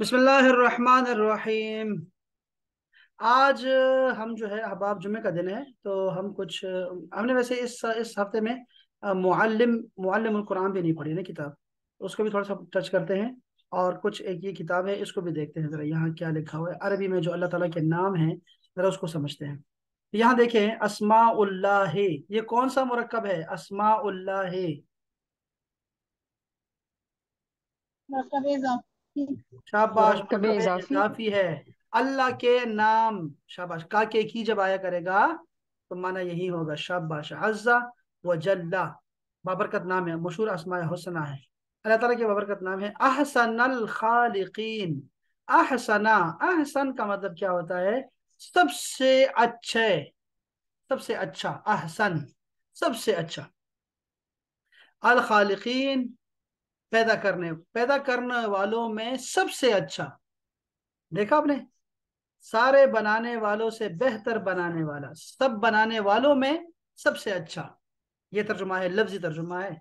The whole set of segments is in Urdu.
بسم اللہ الرحمن الرحیم۔ آج ہم جو ہے احباب جمعہ کا دن ہے تو ہم کچھ ہم نے ویسے اس ہفتے میں معلم القرآن بھی نہیں پڑھی نا کتاب، اس کو بھی تھوڑا سا ٹچ کرتے ہیں، اور کچھ ایک یہ کتاب ہے اس کو بھی دیکھتے ہیں ذرا یہاں کیا لکھا ہوا ہے عربی میں جو اللہ تعالیٰ کے نام ہیں، ذرا اس کو سمجھتے ہیں۔ یہاں دیکھیں اسماء اللہ، یہ کون سا مرکب ہے؟ اسماء اللہ، مرکب اضافی شاباش، مرکب مرکب اضافی اضافی ہے۔ اللہ کے نام، شاباش، کا کے کی جب آیا کرے گا تو معنی یہی ہوگا، شاباش، عزا و جلہ، بابرکت نام ہے، مشہور اسماء حسنہ ہے، اللہ تعالیٰ کے بابرکت نام ہے۔ احسن الخالقین، احسنا، احسن کا مطلب کیا ہوتا ہے؟ سب سے اچھے، سب سے اچھا، احسن سب سے اچھا، الخالقین پیدا کرنے والوں میں سب سے اچھا۔ دیکھا آپ نے، سارے بنانے والوں سے بہتر بنانے والا، سب بنانے والوں میں سب سے اچھا، یہ ترجمہ ہے، لفظی ترجمہ ہے۔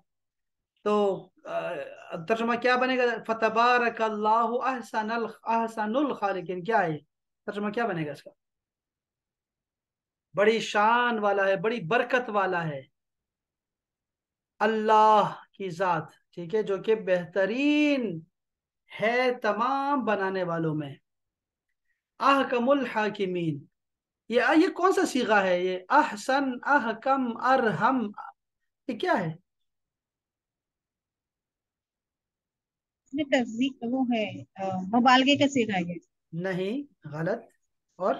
تو ترجمہ کیا بنے گا؟ فتبارک اللہ احسن الخالقین، کیا ہے ترجمہ؟ کیا بنے گا اس کا؟ بڑی شان والا ہے، بڑی برکت والا ہے اللہ کی ذات، ٹھیک ہے، جو کہ بہترین ہے تمام بنانے والوں میں۔ احکم الحاکمین، یہ کون سا صیغہ ہے؟ یہ احسن، احکم، ارحم، یہ کیا ہے؟ میں تصدیق وہ ہے مبالغے کا صیغہ ہے۔ نہیں، غلط۔ اور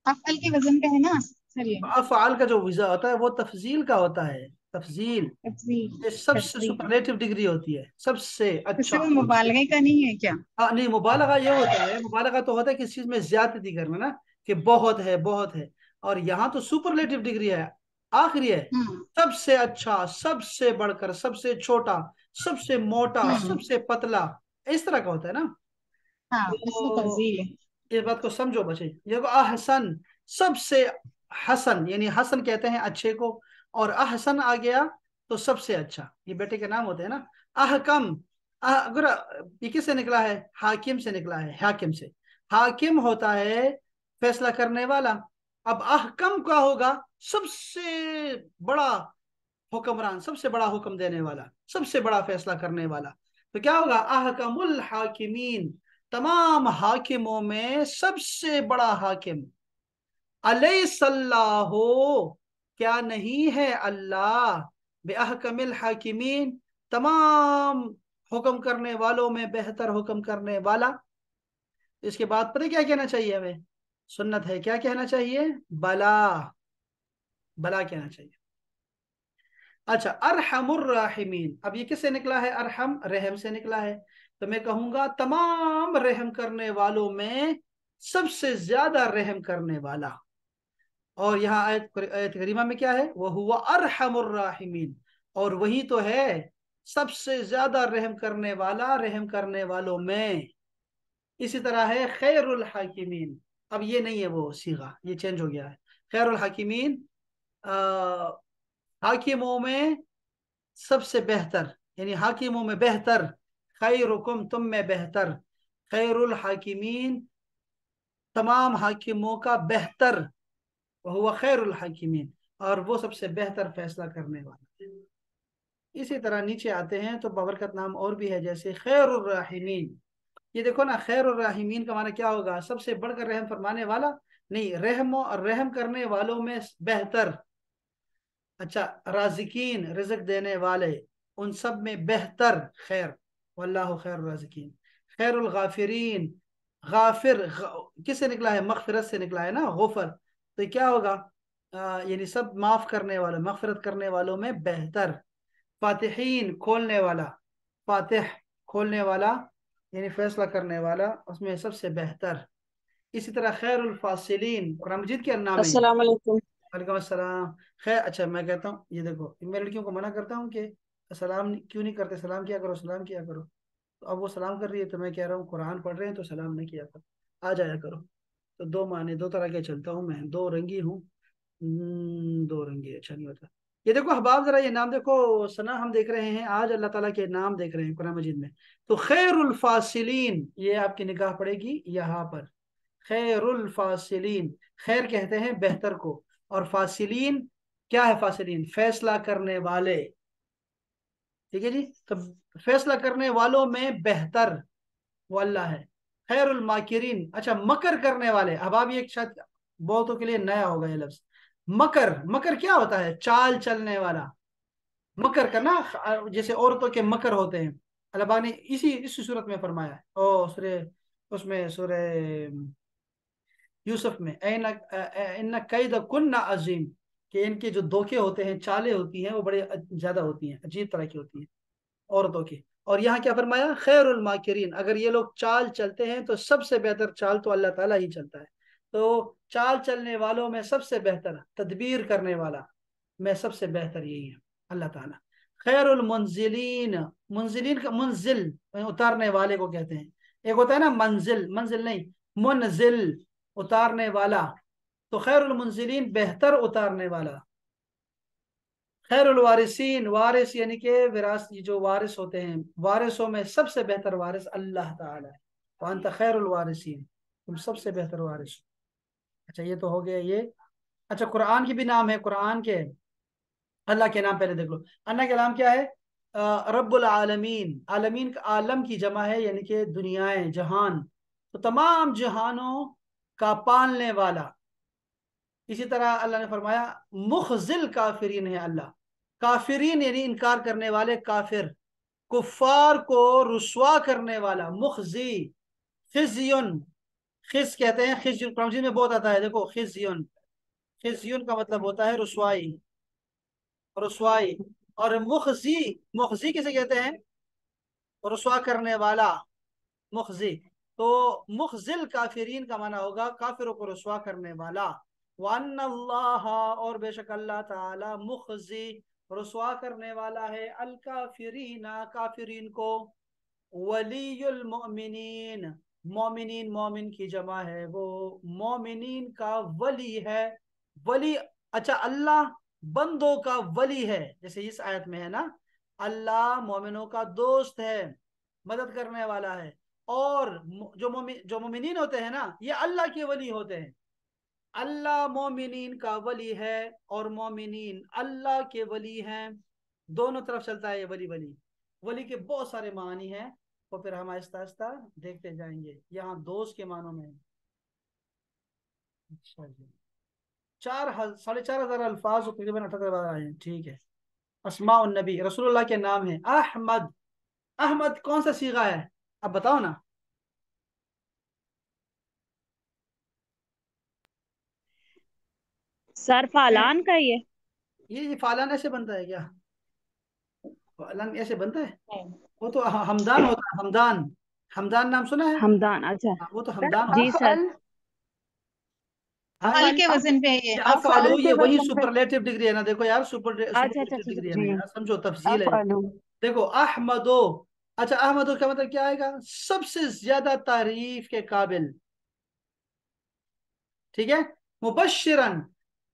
افعل کے وزن کا ہے نا سر یہ؟ افعال کا جو وضع ہوتا ہے وہ تفضیل کا ہوتا ہے، تفضیل، تفضیل، یہ سب سے تفضیل سپرلیٹو ڈگری ہوتی ہے، سب سے اس سے اچھا۔ وہ مبالغے کا نہیں ہے کیا؟ ہاں نہیں، مبالغہ یہ ہوتا ہے، مبالغہ تو ہوتا ہے کسی چیز میں زیادتی کرنا نا، کہ بہت ہے، بہت ہے، اور یہاں تو سپرلیٹو ڈگری ہے، آخری ہے، ہاں سب سے اچھا، سب سے بڑھ کر، سب سے چھوٹا، سب سے موٹا، ہاں سب سے پتلا، اس طرح کا ہوتا ہے نا۔ ہاں اس میں تو تفضیل ہے۔ اس بات کو سمجھو بچے، یہ کو احسن، سب سے حسن، یعنی حسن کہتے ہیں اچھے کو، اور احسن آ گیا تو سب سے اچھا، یہ بیٹے کے نام ہوتے ہیں نا۔ احکم، اگر یہ کس سے نکلا ہے؟ حاکم سے نکلا ہے، حاکم سے، حاکم ہوتا ہے فیصلہ کرنے والا، اب احکم کا ہوگا سب سے بڑا حکمران، سب سے بڑا حکم دینے والا، سب سے بڑا فیصلہ کرنے والا، تو کیا ہوگا؟ احکم الحاکمین، تمام حاکموں میں سب سے بڑا حاکم۔ الیس اللہ، کیا نہیں ہے اللہ باحکم الحاکمین، تمام حکم کرنے والوں میں بہتر حکم کرنے والا۔ اس کے بعد پتہ کیا کہنا چاہیے ہمیں؟ سنت ہے، کیا کہنا چاہیے؟ بلا، بلا کہنا چاہیے۔ اچھا، ارحم الراحمین، اب یہ کس سے نکلا ہے؟ ارحم، رحم سے نکلا ہے، تو میں کہوں گا تمام رحم کرنے والوں میں سب سے زیادہ رحم کرنے والا۔ اور یہاں آیت کریمہ میں کیا ہے؟ وَهُوَ أَرْحَمُ الراحمین، اور وہی تو ہے سب سے زیادہ رحم کرنے والا رحم کرنے والوں میں۔ اسی طرح ہے خیر الحاکمین، اب یہ نہیں ہے وہ صیغہ، یہ چینج ہو گیا ہے، خیر الحاکمین، حاکموں میں سب سے بہتر، یعنی حاکموں میں بہتر، خیرکم، تم میں بہتر، خیر الحاکمین، تمام حاکموں کا بہتر، وہ خیر الحاکمین، اور وہ سب سے بہتر فیصلہ کرنے والا۔ اسی طرح نیچے آتے ہیں تو بابرکت نام اور بھی ہے، جیسے خیر الرحیمین، یہ دیکھو نا، خیر الرحیمین کا معنی کیا ہوگا؟ سب سے بڑھ کر رحم فرمانے والا نہیں، رحم کرنے والوں میں بہتر۔ اچھا، رازقین، رزق دینے والے، ان سب میں بہتر، خیر، واللہ خیر الرازقین، خیر الغافرین، غافر، کس سے نکلا ہے؟ مغفرت سے نکلا ہے نا، غفر، تو کیا ہوگا؟ یعنی سب معاف کرنے والوں، مغفرت کرنے والوں میں بہتر۔ فاتحین، کھولنے والا، فاتح، کھولنے والا، یعنی فیصلہ کرنے والا، اس میں سب سے بہتر۔ اسی طرح خیر الفاصلین، قرآن مجید کے نام ہے۔ السلام علیکم۔ وعلیکم السلام۔ خیر، اچھا میں کہتا ہوں، یہ دیکھو میں لڑکیوں کو منع کرتا ہوں کہ سلام کیوں نہیں کرتے، سلام کیا کرو، سلام کیا کرو، تو اب وہ سلام کر رہی ہے تو میں کہہ رہا ہوں قرآن پڑھ رہے ہیں تو سلام نہیں کیا کرو، آ جایا کرو۔ تو دو معنی، دو طرح کے چلتا ہوں میں، دو رنگی ہوں، دو رنگی اچھا نہیں ہوتا۔ یہ دیکھو احباب ذرا یہ نام دیکھو سنا، ہم دیکھ رہے ہیں آج اللہ تعالیٰ کے نام دیکھ رہے ہیں قرآن مجید میں. تو خیر الفاصلین یہ آپ کی نگاہ پڑے گی یہاں پر. خیر الفاصلین، خیر کہتے ہیں بہتر کو، اور فاصلین کیا ہے؟ فاصلین فیصلہ کرنے والے. ٹھیک ہے جی. تو فیصلہ کرنے والوں میں بہتر وہ اللہ ہے. خیر الماکرین، اچھا مکر کرنے والے. اب آپ یہ شاید بہتوں کے لیے نیا ہوگا یہ لفظ. مکر، مکر کیا ہوتا ہے؟ چال چلنے والا. مکر کرنا جیسے عورتوں کے مکر ہوتے ہیں. اللہ پاک نے اسی صورت میں فرمایا ہے، اس میں سورہ یوسف میں، ان کید کن عظیم، کہ ان کے جو دھوکے ہوتے ہیں، چالیں ہوتی ہیں، وہ بڑے زیادہ ہوتی ہیں، عجیب طرح کی ہوتی ہیں عورتوں کی. اور یہاں کیا فرمایا؟ خیر الماکرین، اگر یہ لوگ چال چلتے ہیں تو سب سے بہتر چال تو اللہ تعالیٰ ہی چلتا ہے. تو چال چلنے والوں میں سب سے بہتر، تدبیر کرنے والا میں سب سے بہتر یہی ہے اللہ تعالیٰ. خیر المنزلین، منزلین کا منزل اتارنے والے کو کہتے ہیں. ایک ہوتا ہے نا منزل، منزل نہیں، منزل اتارنے والا. تو خیر المنزلین بہتر اتارنے والا. خیر الوارثین، وارث یعنی کہ جو وارث ہوتے ہیں، وارثوں میں سب سے بہتر وارث اللہ تعالی ہے. وانت خیر الوارثین، تم سب سے بہتر وارث. اچھا یہ تو ہو گیا یہ. اچھا قرآن کی بھی نام ہے. قرآن کے اللہ کے نام پہلے دیکھ لو. اللہ کے نام کیا ہے؟ رب العالمین. عالمین کا عالم کی جمع ہے، یعنی کہ دنیائیں، جہان. تو تمام جہانوں کا پالنے والا. اسی طرح اللہ نے فرمایا مخزل کافرین ہے اللہ. کافرین یعنی انکار کرنے والے، کافر، کفار کو رسوا کرنے والا. مخزی، خزیون، خز کہتے ہیں، خزیون قرآن مجید میں بہت آتا ہے. دیکھو خزیون، خزیون کا مطلب ہوتا ہے رسوائی، رسوائی. اور مخزی، مخزی کسے کہتے ہیں؟ رسوا کرنے والا، مخزی. تو مخزل کافرین کا معنی ہوگا کافروں کو رسوا کرنے والا. وَأَنَّ اللَّهَ، اور بے شک اللہ تعالی، مخزی رسوا کرنے والا ہے، الکافرین کافرین کو. ولی المؤمنین، مومنین، مومن کی جمع ہے، وہ مومنین کا ولی ہے. ولی، اچھا اللہ بندوں کا ولی ہے، جیسے اس آیت میں ہے نا، اللہ مومنوں کا دوست ہے، مدد کرنے والا ہے. اور جو مومنین ہوتے ہیں نا، یہ اللہ کے ولی ہوتے ہیں. اللہ مومنین کا ولی ہے اور مومنین اللہ کے ولی ہیں. دونوں طرف چلتا ہے یہ ولی. ولی، ولی کے بہت سارے معنی ہیں، تو پھر ہم آہستہ آہستہ دیکھتے جائیں گے. یہاں دوست کے معنوں میں اچھا جی 4,500 الفاظ اور تقریباً 78 بار آئے ہیں. ٹھیک ہے. اسماء النبی، رسول اللہ کے نام ہیں. احمد، احمد کون سا صیغہ ہے؟ اب بتاؤ نا. سر فالان کا یہ فالان ایسے بنتا ہے کیا؟ فالان ایسے بنتا ہے؟ یہ وہ تو حمدان ہوتا ہے. حمدان، حمدان نام سنا ہے؟ ہمدان. اچھا ہاں، وہ تو سر حمدان جی ہوتا ہے. سر. افعل، ہاں فل افعل کے وزن پہ یہ. یہ افعل افعلو، کے یہ وہی وزن پہ. سپرلیٹو ڈگری ہے نا. دیکھو یار اچھا اچھا سپرلیٹو اچھا ڈگری ہے نا جی یار، سمجھو تفصیل ہے. افعل. دیکھو احمدو، اچھا احمدو کا مطلب کیا آئے گا؟ سب سے زیادہ تعریف کے قابل. ٹھیک ہے. مبشرن،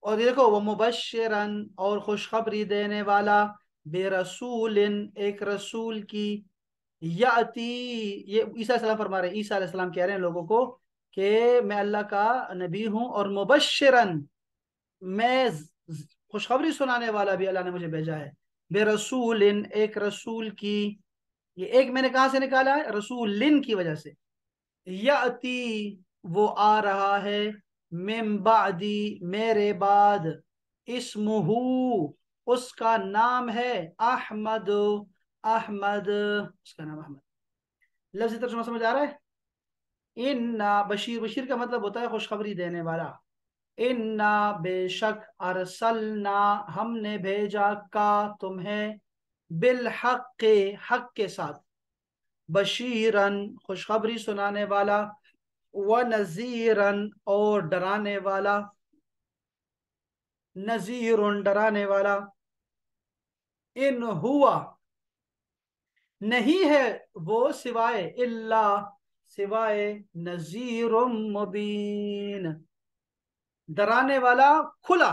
اور دیکھو وہ مبشرن اور خوشخبری دینے والا، بے رسول ایک رسول کی، یاتی، یہ عیسیٰ علیہ السلام فرما رہے ہیں. عیسیٰ علیہ السلام کہہ رہے ہیں لوگوں کو کہ میں اللہ کا نبی ہوں، اور مبشرن میں خوشخبری سنانے والا بھی اللہ نے مجھے بھیجا ہے. بے رسول ایک رسول کی، یہ ایک میں نے کہاں سے نکالا ہے؟ رسول کی وجہ سے. یاتی وہ آ رہا ہے، من بعدی میرے بعد، اسمہ اس کا نام ہے، احمد، احمد اس کا نام احمد. لفظی ترجمہ سمجھ آ رہا ہے؟ ان بشیر، بشیر کا مطلب ہوتا ہے خوشخبری دینے والا. انا بے شک، ارسلنا ہم نے بھیجا، کا تمہیں، بالحق حق کے ساتھ، بشیرن خوشخبری سنانے والا، ونذیرن اور ڈرانے والا، نذیرن ڈرانے والا. ان ہوا نہیں ہے وہ، سوائے، اللہ سوائے، نذیر مبین ڈرانے والا کھلا.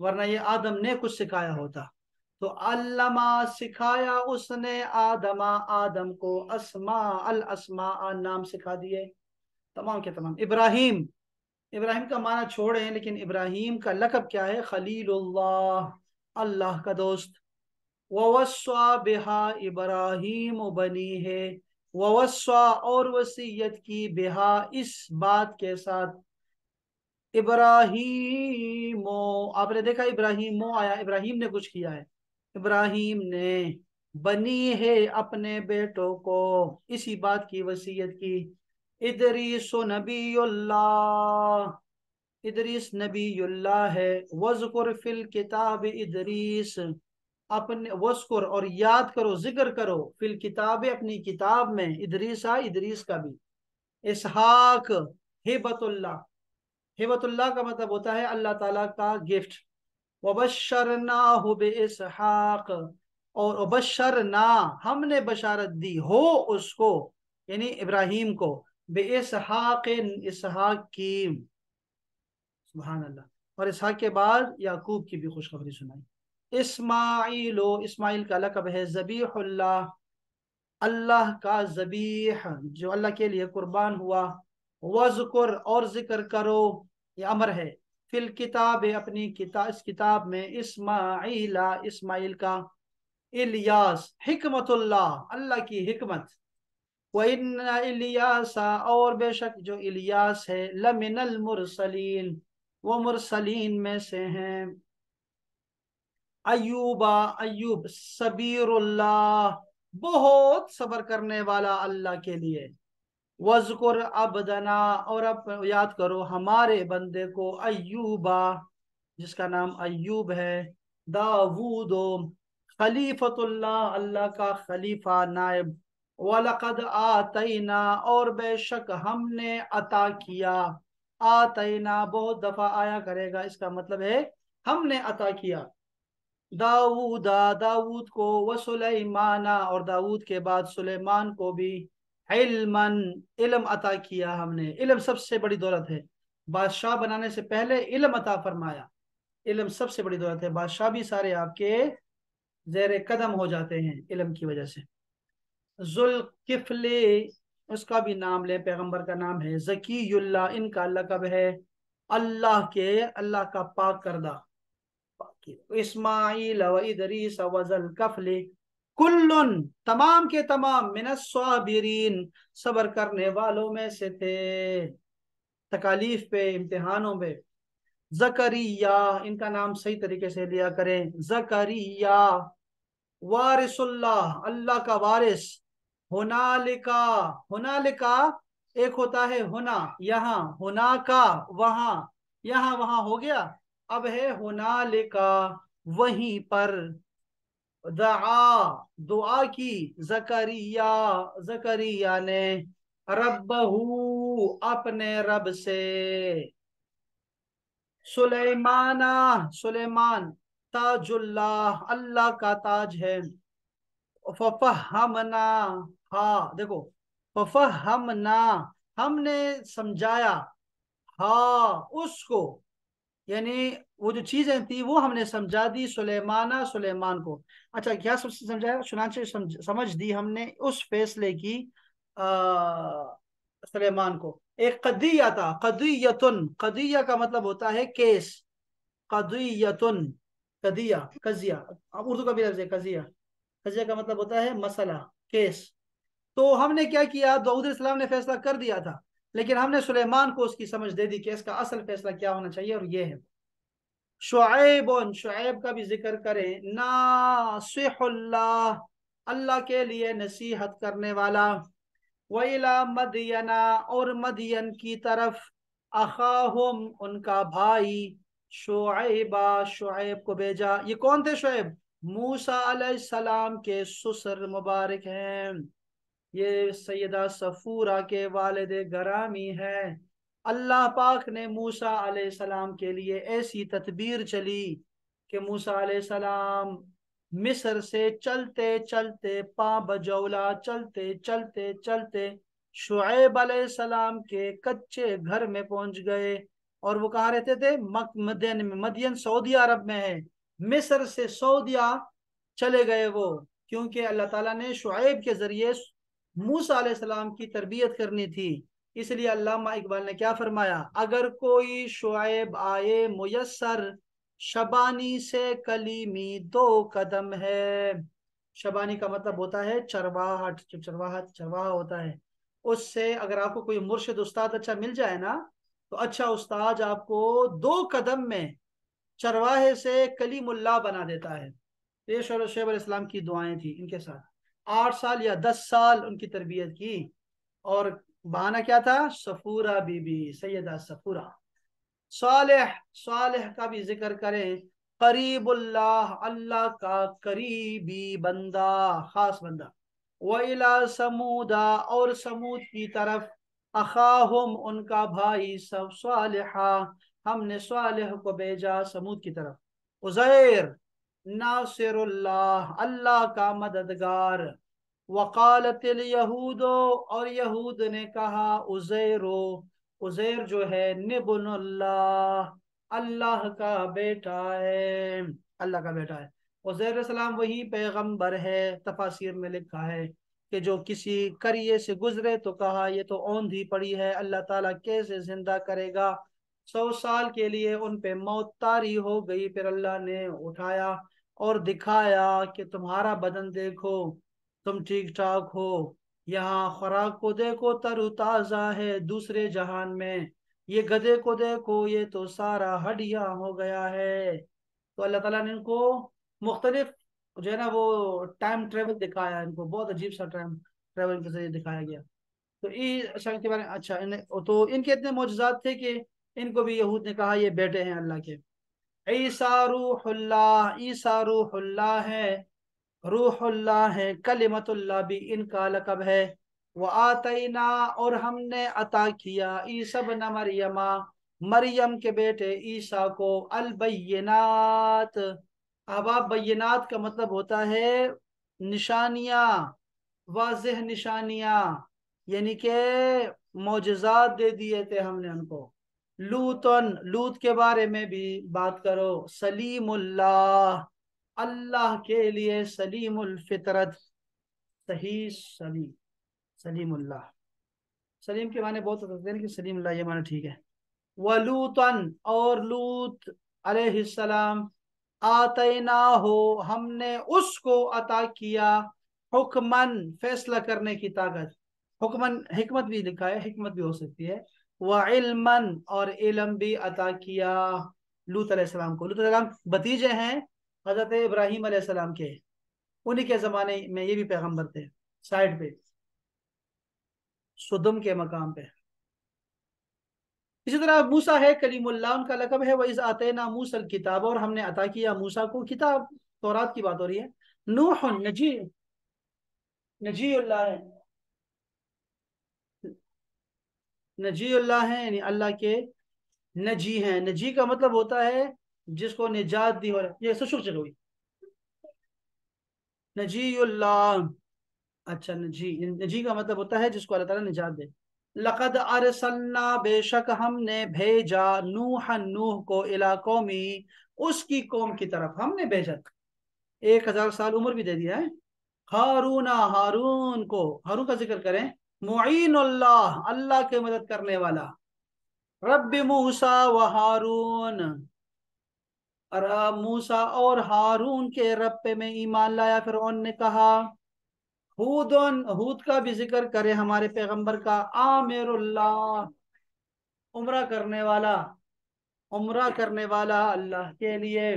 ورنہ یہ آدم نے کچھ سکھایا ہوتا۔ تو علما سکھایا اس نے آدما آدم کو اسماء الاسماء نام سکھا دیے تمام کے تمام۔ ابراہیم، ابراہیم کا معنی چھوڑیں، لیکن ابراہیم کا لقب کیا ہے؟ خلیل اللہ، اللہ کا دوست۔ ووصا بہا ابراہیم بنی ہے، ووصا اور وصیت کی، بہا اس بات کے ساتھ، ابراہیم، آپ نے دیکھا ابراہیم آیا، ابراہیم نے کچھ کیا ہے، ابراہیم نے بنی ہے اپنے بیٹوں کو اسی بات کی وصیت کی۔ ادریس نبی اللہ، ادریس نبی اللہ ہے۔ وذکر فی الکتاب ادریس، اپنے وذکر اور یاد کرو، ذکر کرو، فی الکتاب اپنی کتاب میں، ادریسا ادریس کا بھی، اسحاق ہبت اللہ، ہبت اللہ کا مطلب ہوتا ہے اللہ تعالیٰ کا گفٹ۔ وبشرناہ باسحاق، اور وبشرنا ہم نے بشارت دی ہو اس کو، یعنی ابراہیم کو، باسحاق اسحاق کی، سبحان اللہ، اور اسحاق کے بعد یعقوب کی بھی خوشخبری سنائی۔ اسماعیل، اسماعیل کا لقب ہے ذبیح اللہ، اللہ کا ذبیح جو اللہ کے لیے قربان ہوا۔ وذکر اور ذکر کرو، یہ امر ہے، فی الکتاب اپنی کتاب، اس کتاب میں، اسماعیل اسماعیل کا، الیاس حکمت اللہ اللہ کی حکمت، وَإِنَّ الیاس اور بے شک جو الیاس ہے، لمن المرسلین وہ مرسلین میں سے ہیں۔ ایوبا، ایوب صبیر اللہ بہت صبر کرنے والا اللہ کے لیے۔ وذکر عبدنا اور اب یاد کرو ہمارے بندے کو، ایوبا جس کا نام ایوب ہے، داود خلیفۃ اللہ اللہ کا خلیفہ نائب، وَلَقَدْ آتَيْنَا اور بے شک ہم نے عطا کیا، آتینا بہت دفعہ آیا کرے گا، اس کا مطلب ہے ہم نے عطا کیا، داود داود کو، وسلیمان اور داود کے بعد سلیمان کو بھی، علما علم عطا کیا ہم نے، علم سب سے بڑی دولت ہے، بادشاہ بنانے سے پہلے علم عطا فرمایا، علم سب سے بڑی دولت ہے، بادشاہ بھی سارے آپ کے زیر قدم ہو جاتے ہیں علم کی وجہ سے۔ ذوالکفل اس کا بھی نام لیں، پیغمبر کا نام ہے، ذکی اللہ ان کا لقب ہے، اللہ کے، اللہ کا پاک کردہ۔ اسماعیل و ادریس و ذوالکفل کل تمام کے تمام، من الصابرین صبر کرنے والوں میں سے تھے، تکالیف پہ، امتحانوں پہ۔ زکریا ان کا نام صحیح طریقے سے لیا کریں، زکریا وارث اللہ اللہ کا وارث، ہنالکا ہنالکا ایک ہوتا ہے ہونا یہاں، ہونا کا وہاں، یہاں وہاں ہو گیا، اب ہے ہنالکا وہیں پر، دعا دعا کی، زکریا زکریا نے، ربہ اپنے رب سے، سلیمان سلیمان تاج اللہ اللہ کا تاج ہے، ففہمنا ہاں دیکھو، ففہمنا ہم نے سمجھایا، ہاں اس کو، یعنی وہ جو چیزیں تھی وہ ہم نے سمجھا دی، سلیمان کو، اچھا کیا سمجھایا؟ چنانچہ سمجھ دی ہم نے اس فیصلے کی سلیمان کو۔ ایک قضیہ تھا، قضیتن، قضیہ کا مطلب ہوتا ہے کیس، قضیتن قضیہ، قضیہ اب اردو کا بھی لفظ ہے قضیہ، قضیہ کا مطلب ہوتا ہے مسئلہ، کیس۔ تو ہم نے کیا کیا، داؤد علیہ السلام نے فیصلہ کر دیا تھا، لیکن ہم نے سلیمان کو اس کی سمجھ دے دی کہ اس کا اصل فیصلہ کیا ہونا چاہیے، اور یہ ہے۔ شعیب، شعیب کا بھی ذکر کریں، ناصح اللہ اللہ کے لیے نصیحت کرنے والا، وَإِلَى مَدْيَنَا اور مدین کی طرف، اخاہم ان کا بھائی، شعیبہ شعیب کو بھیجا۔ یہ کون تھے شعیب؟ موسیٰ علیہ السلام کے سسر مبارک ہیں، یہ سیدہ صفورہ کے والد گرامی ہے۔ اللہ پاک نے موسیٰ علیہ السلام کے لیے ایسی تدبیر چلی کہ موسیٰ علیہ السلام مصر سے چلتے چلتے پاں بجولا، چلتے چلتے چلتے شعیب علیہ السلام کے کچے گھر میں پہنچ گئے، اور وہ کہاں رہتے تھے؟ مدین میں. مدین سعودی عرب میں ہے. مصر سے سعودیہ چلے گئے وہ، کیونکہ اللہ تعالیٰ نے شعیب کے ذریعے موسیٰ علیہ السلام کی تربیت کرنی تھی. اس لیے علامہ اقبال نے کیا فرمایا؟ اگر کوئی شعیب آئے میسر، شبانی سے کلیمی 2 قدم ہے. شبانی کا مطلب ہوتا ہے چرواہٹ، جو چرواہا ہوتا ہے. اس سے اگر آپ کو کوئی مرشد استاد اچھا مل جائے نا، تو اچھا استاد آپ کو 2 قدم میں چرواہے سے کلیم اللہ بنا دیتا ہے. یہ شعیب علیہ السلام کی دعائیں تھیں ان کے ساتھ. 8 سال یا 10 سال ان کی تربیت کی. اور بہانہ کیا تھا؟ صفورہ بی بی، سیدہ صفورہ. صالح کا بھی ذکر کریں. قریب اللہ، اللہ کا قریبی بندہ، خاص بندہ. وَإِلَى سَمُودَ، اور سمود کی طرف. اخاہم، ان کا بھائی. سب صالحہ، ہم نے صالح کو بھیجا سمود کی طرف. عزیر، ناصر اللہ، اللہ کا مددگار. وقالت الیہود، اور یہود نے کہا عزیر جو ہے نبن اللہ، اللہ کا بیٹا ہے، اللہ کا بیٹا ہے. عزیر علیہ السلام وہی پیغمبر ہے. تفاسیر میں لکھا ہے کہ جو کسی قریے سے گزرے تو کہا یہ تو اوندھی پڑی ہے، اللہ تعالیٰ کیسے زندہ کرے گا. 100 سال کے لیے ان پہ موت طاری ہو گئی، پھر اللہ نے اٹھایا اور دکھایا کہ تمہارا بدن دیکھو، تم ٹھیک ٹھاک ہو. یہاں خوراک کو دیکھو تر و تازہ ہے، دوسرے جہان میں یہ گدھے کو دیکھو یہ تو سارا ہڈیاں ہو گیا ہے. تو اللہ تعالیٰ نے ان کو مختلف جو ہے نا وہ ٹائم ٹریول دکھایا. ان کو بہت عجیب سا ٹائم ٹریول کے ذریعے دکھایا گیا. تو اچھا ان کے بارے میں اچھا تو ان کے اتنے معجزات تھے کہ ان کو بھی یہود نے کہا یہ بیٹے ہیں اللہ کے. عیسیٰ روح اللہ، عیسیٰ روح اللہ ہے، روح اللہ ہے. کلمت اللہ بھی ان کا لقب ہے. وَآتَيْنَا، اور ہم نے عطا کیا عیسیٰ ابن مریم، مریم کے بیٹے عیسیٰ کو البینات. اب آپ بینات کا مطلب ہوتا ہے نشانیاں، واضح نشانیاں، یعنی کہ معجزات دے دیے تھے ہم نے ان کو. لوط کے بارے میں بھی بات کرو. سلیم اللہ، اللہ کے لیے سلیم الفطرت، صحیح سلیم، سلیم اللہ. سلیم کے معنی بہت ہوتے ہیں کہ سلیم اللہ یہ معنی ٹھیک ہے. وَلُوطًا، اور لوط علیہ السلام. آتینا ہو، ہم نے اس کو عطا کیا. حکمن، فیصلہ کرنے کی طاقت. حکمن حکمت بھی لکھا ہے، حکمت بھی ہو سکتی ہے. وعلمن، اور علم بھی عطا کیا لوط علیہ السلام کو. لوط علیہ السلام بھتیجے ہیں حضرت ابراہیم علیہ السلام کے. انہی کے زمانے میں یہ بھی پیغمبر تھے، سائڈ پہ سدم کے مقام پہ. اسی طرح موسیٰ ہے کلیم اللہ، ان کا لقب ہے. وَإِذْ آتَيْنَا مُوسَى الْكِتَابَ، اور ہم نے عطا کیا موسیٰ کو کتاب. تورات کی بات ہو رہی ہے. نوح، نجی اللہ ہے، نجی اللہ ہے، یعنی اللہ کے نجی ہیں. نجی کا مطلب ہوتا ہے جس کو نجات دی ہو. یہ سشک چل ہوئی نجی اللہ. اچھا، نجی کا مطلب ہوتا ہے جس کو اللہ تعالیٰ نجات دے. لقد ارسلنا، بے شک ہم نے بھیجا. نوح کو الی قومی، اس کی قوم کی طرف ہم نے بھیجا. 1000 سال عمر بھی دے دیا ہے. ہارون، ہارون کو، ہارون کا ذکر کریں. معین اللہ، اللہ کے مدد کرنے والا. رب موسیٰ و ہارون، موسیٰ اور ہارون کے رب پہ میں ایمان لایا. فرعون نے کہا. ہود کا بھی ذکر کرے ہمارے پیغمبر کا. عامر اللہ، عمرہ کرنے والا، عمرہ کرنے والا اللہ کے لیے.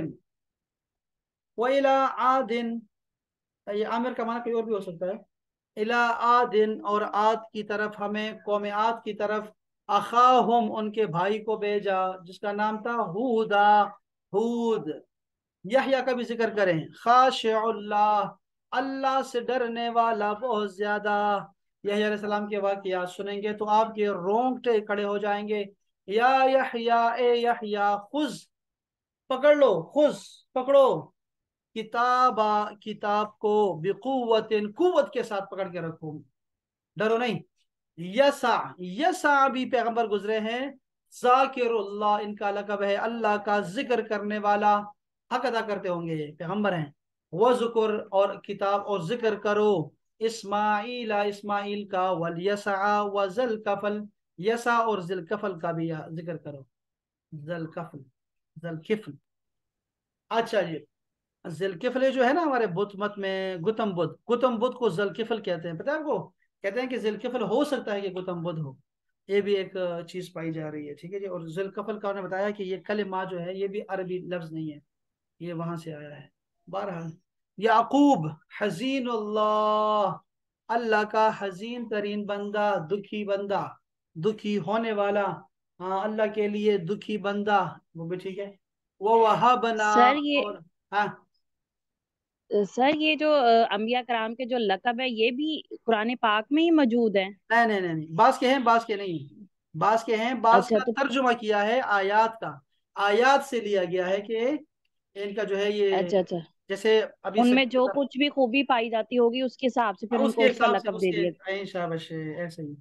وَإِلَىٰ عَادٍ، یہ عامر کا معنی کوئی اور بھی ہو سکتا ہے. إِلَىٰ عَادٍ، اور عاد کی طرف، ہمیں قوم عاد کی طرف. اخاہم، ان کے بھائی کو بھیجا جس کا نام تھا ہود. یحییٰ کا بھی ذکر کریں. خاشع اللہ، اللہ سے ڈرنے والا بہت زیادہ. یحییٰ علیہ السلام کے واقعات سنیں گے تو آپ کے رونگٹے کھڑے ہو جائیں گے. یا یحییٰ، اے یحییٰ، خذ، پکڑ لو، خذ، پکڑو. کتاب کو بقوت، قوت کے ساتھ پکڑ کے رکھو، ڈرو نہیں. یسع بھی پیغمبر گزرے ہیں. ذاکر اللہ ان کا لقب ہے اللہ کا ذکر کرنے والا، حق ادا کرتے ہوں گے، یہ پیغمبر ہیں۔ وذکر اور کتاب اور ذکر کرو، اسماعیل اسماعیل کا، والیسع وذلکفل، یسع اور ذلکفل کا بھی ذکر کرو، ذلکفل ذلکفل۔ اچھا جی، ذلکفل جو ہے نا ہمارے بدھ مت میں، گوتم بدھ کو ذلکفل کہتے ہیں، پتہ ہے آپ کو؟ کہتے ہیں کہ ذلکفل ہو سکتا ہے کہ گوتم بدھ ہو، یہ بھی ایک چیز پائی جا رہی ہے، ٹھیک ہے جی۔ اور ذوالکفل کا انہوں نے بتایا کہ یہ کلمہ جو ہے یہ بھی عربی لفظ نہیں ہے، یہ وہاں سے آیا ہے۔ بہرحال یعقوب حزین اللہ، اللہ کا حزین ترین بندہ، دکھی بندہ، دکھی ہونے والا، ہاں اللہ کے لیے دکھی بندہ، وہ بھی ٹھیک ہے۔ وہ وہبنا، سر یہ اور ہاں سر یہ جو انبیاء کرام کے جو لقب ہے یہ بھی قرآن پاک میں ہی موجود ہے؟ نہیں نہیں نہیں نہیں، بعض کے ہیں بعض کے نہیں ہیں، بعض کے ہیں، بعض اچھا کا تو ترجمہ کیا ہے آیات کا، آیات سے لیا گیا ہے کہ ان کا جو ہے یہ، اچھا اچھا، جیسے ابھی ان سے میں جو کچھ بھی خوبی پائی جاتی ہوگی اس کے حساب سے پھر ان اس کو کے اس کا حساب سے لقب اس دے کے دیا۔ شابش ایسے ہی،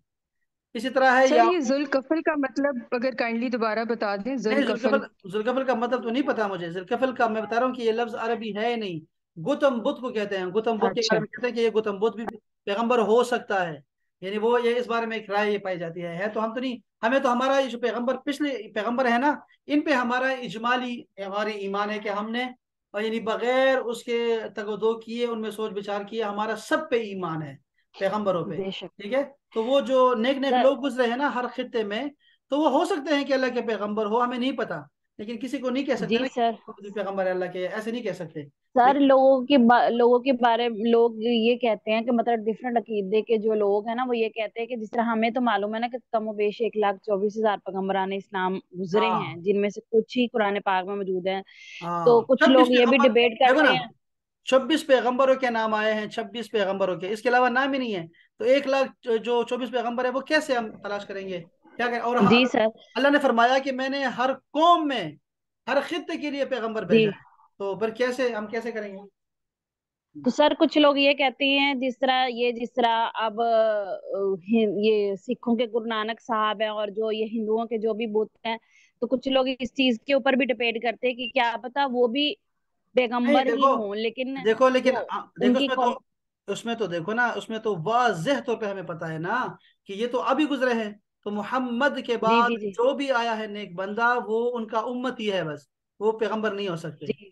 اسی طرح ہے سر یہ یعقوب۔ ذوالکفل کا مطلب اگر کائنڈلی دوبارہ بتا دیں، نہیں، ذوالکفل۔ ذوالکفل کا مطلب تو نہیں پتا مجھے، ذوالکفل کا میں بتا رہا ہوں کہ یہ لفظ عربی ہے نہیں، گوتم بدھ کو کہتے ہیں، گوتم بدھ کے اچھا بارے میں کہتے ہیں کہ یہ گوتم بدھ بھی پیغمبر ہو سکتا ہے، یعنی وہ یہ اس بارے میں ایک رائے یہ پائی جاتی ہے تو ہم تو نہیں، ہمیں تو ہمارا یہ جو پیغمبر پچھلے پیغمبر ہے نا، ان پہ ہمارا اجمالی ہماری ایمان ہے کہ ہم نے، اور یعنی بغیر اس کے تگ و دو کیے، ان میں سوچ بچار کیے، ہمارا سب پہ ایمان ہے، پیغمبروں پہ، بے شک ٹھیک ہے۔ تو وہ جو نیک نیک سر۔ لوگ گزرے ہیں نا ہر خطے میں، تو وہ ہو سکتے ہیں کہ اللہ کے پیغمبر ہو، ہمیں نہیں پتا، لیکن کسی کو نہیں کہہ سکتے جی نا سر، کہ پیغمبر ہے اللہ کے، ایسے نہیں کہہ سکتے، سر لیکن لوگوں کے بارے میں لوگ یہ کہتے ہیں کہ مطلب ڈفرینٹ عقیدے کے جو لوگ ہیں نا وہ یہ کہتے ہیں کہ جس طرح ہمیں تو معلوم ہے نا کہ کم و بیش 1,24,000 پیغمبران اسلام گزرے ہاں ہیں جن میں سے کچھ ہی قرآن پاک میں موجود ہیں، تو ہاں کچھ 26 لوگ یہ بھی پیغمبر، ڈبیٹ دیکھو کرتے نا، ہیں۔ 26 پیغمبروں کے نام آئے ہیں، 26 پیغمبروں کے، اس کے علاوہ نام ہی نہیں ہے، تو 1 لاکھ جو 24 پیغمبر ہے وہ کیسے ہم تلاش کریں گے؟ کیا کریں؟ اور جی سر، اللہ نے فرمایا کہ میں نے ہر قوم میں ہر خطے کے لیے پیغمبر بھیجا جی ہے، تو پھر کیسے ہم کیسے کریں گے؟ تو سر کچھ لوگ یہ کہتے ہیں جس طرح اب یہ سکھوں کے گرو نانک صاحب ہیں اور جو یہ ہندوؤں کے جو بھی بت ہیں، تو کچھ لوگ اس چیز کے اوپر بھی ڈپیٹ کرتے ہیں کہ کیا پتا وہ بھی نہیں پیغمبر ہی دیکھو، ہوں، لیکن دیکھو لیکن وہ ان دیکھو کی اس میں تو دیکھو نا، اس میں تو واضح طور پہ ہمیں پتا ہے نا کہ یہ تو ابھی گزرے ہیں، تو محمد کے جی بعد جی جی جو بھی آیا ہے نیک بندہ وہ ان کا امت ہی ہے بس، وہ پیغمبر نہیں ہو سکتے۔ جی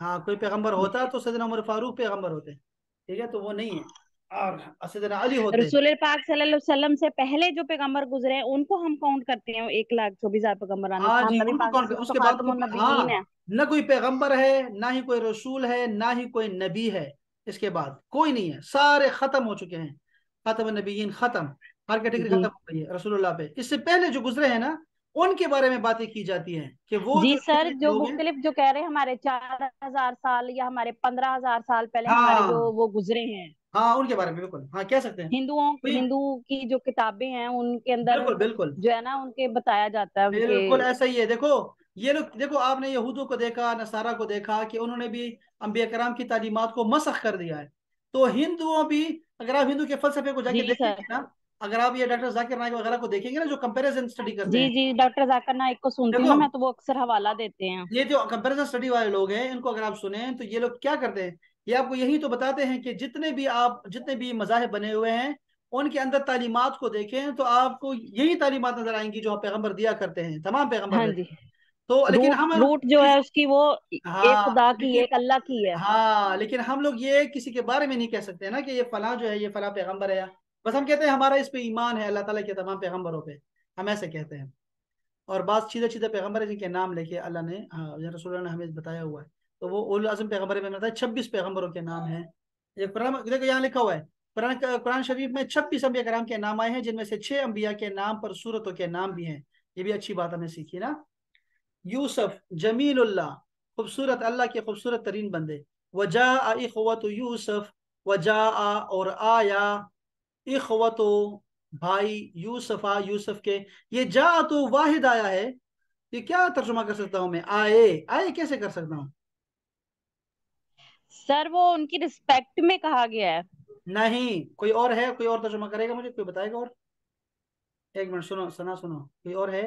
ہاں کوئی پیغمبر بے ہوتا تو سیدنا عمر فاروق پیغمبر ہوتے، ٹھیک ہے، تو وہ نہیں ہے، اور سیدنا علی شک۔ ہوتے۔ رسول پاک صلی اللہ علیہ وسلم سے پہلے جو پیغمبر گزرے ہیں ان کو ہم کاؤنٹ کرتے ہیں 1,24,000 پیغمبران ہاں اسلام، جی نبی ان کو پاک صلی کون، اللہ علیہ وسلم اس تو کے بعد خاتم ہاں، النبیین ہے۔ نہ کوئی پیغمبر ہے، نہ ہی کوئی رسول ہے، نہ ہی کوئی نبی ہے، اس کے بعد کوئی نہیں ہے، سارے ختم ہو چکے ہیں، ختم النبیین ختم، ہر کیٹیگری جی ختم ہو گئی ہے رسول اللہ پہ۔ اس سے پہلے جو گزرے ہیں نا ان کے بارے میں باتیں کی جاتی ہیں کہ وہ جی جو نیک سر، نیک جو لوگ ہیں۔ مختلف جو کہہ رہے ہیں ہمارے 4,000 سال یا ہمارے 15,000 سال پہلے ہمارے جو ہاں وہ گزرے ہیں، ہاں ان کے بارے میں بالکل ہاں کہہ سکتے ہیں، کوئی ہندو کی جو کتابیں ہیں ان کے اندر بالکل بالکل جو ہے نا ان کے بتایا جاتا ہے ان کے۔ بالکل ایسا ہی ہے۔ دیکھو یہ لوگ، دیکھو آپ نے یہودوں کو دیکھا، نصارہ کو دیکھا کہ انہوں نے بھی انبیاء کرام کی تعلیمات کو مسخ کر دیا ہے، تو ہندوؤں بھی، اگر آپ ہندو کے فلسفے کو جا کے جی دیکھیں سر، گے نا، اگر آپ یہ ڈاکٹر ذاکر نائک وغیرہ کو دیکھیں گے نا جو کمپیریزن اسٹڈی کرتے جی ہیں، جی ڈاکٹر ذاکر نائک کو سنتی ہوں دیکھو نا میں، تو وہ اکثر حوالہ دیتے ہیں۔ یہ جو کمپیریزن اسٹڈی والے لوگ ہیں ان کو اگر آپ سنیں تو یہ لوگ کیا کرتے ہیں، یہ آپ کو یہی تو بتاتے ہیں کہ جتنے بھی مذاہب بنے ہوئے ہیں ان کے اندر تعلیمات کو دیکھیں تو آپ کو یہی تعلیمات نظر آئیں گی جو پیغمبر دیا کرتے ہیں، تمام پیغمبر ہاں دیتے جی، ہیں، تو لیکن روٹ ہم روٹ جو ہے اس کی وہ ایک ہاں خدا کی لیکن ایک اللہ کی ہے۔ ہاں لیکن ہم لوگ یہ کسی کے بارے میں نہیں کہہ سکتے نا کہ یہ فلاں جو ہے یہ فلاں پیغمبر ہے، بس ہم کہتے ہیں ہمارا اس پہ ایمان ہے اللہ تعالیٰ کے تمام پیغمبروں پہ، ہم ایسے کہتے ہیں۔ اور بعض سیدھے سیدھے پیغمبر ہیں جن کے نام لے کے اللہ نے، یا رسول اللہ نے ہمیں بتایا ہوا ہے، تو وہ اولو العزم پیغمبر میں بتایا 26 پیغمبروں کے نام ہیں، یہ قرآن دیکھو یہاں لکھا ہوا ہے، قرآن شریف میں 26 انبیاء کرام کے نام آئے ہیں جن میں سے 6 انبیاء کے نام پر سورتوں کے نام بھی ہیں، یہ بھی اچھی بات ہم نے سیکھی نا۔ یوسف جمیل اللہ، خوبصورت اللہ کے خوبصورت ترین بندے، وجاء اخوت یوسف، وجاء اور آیا، اخوت بھائی، یوسف کے، یہ جا تو واحد آیا ہے، یہ کیا ترجمہ کر سکتا ہوں میں، آئے کیسے کر سکتا ہوں؟ سر وہ ان کی رسپیکٹ میں کہا گیا ہے۔ نہیں، کوئی اور ہے، کوئی اور ترجمہ کرے گا مجھے، کوئی بتائے گا اور؟ ایک منٹ سنو سنا، سنو کوئی اور ہے؟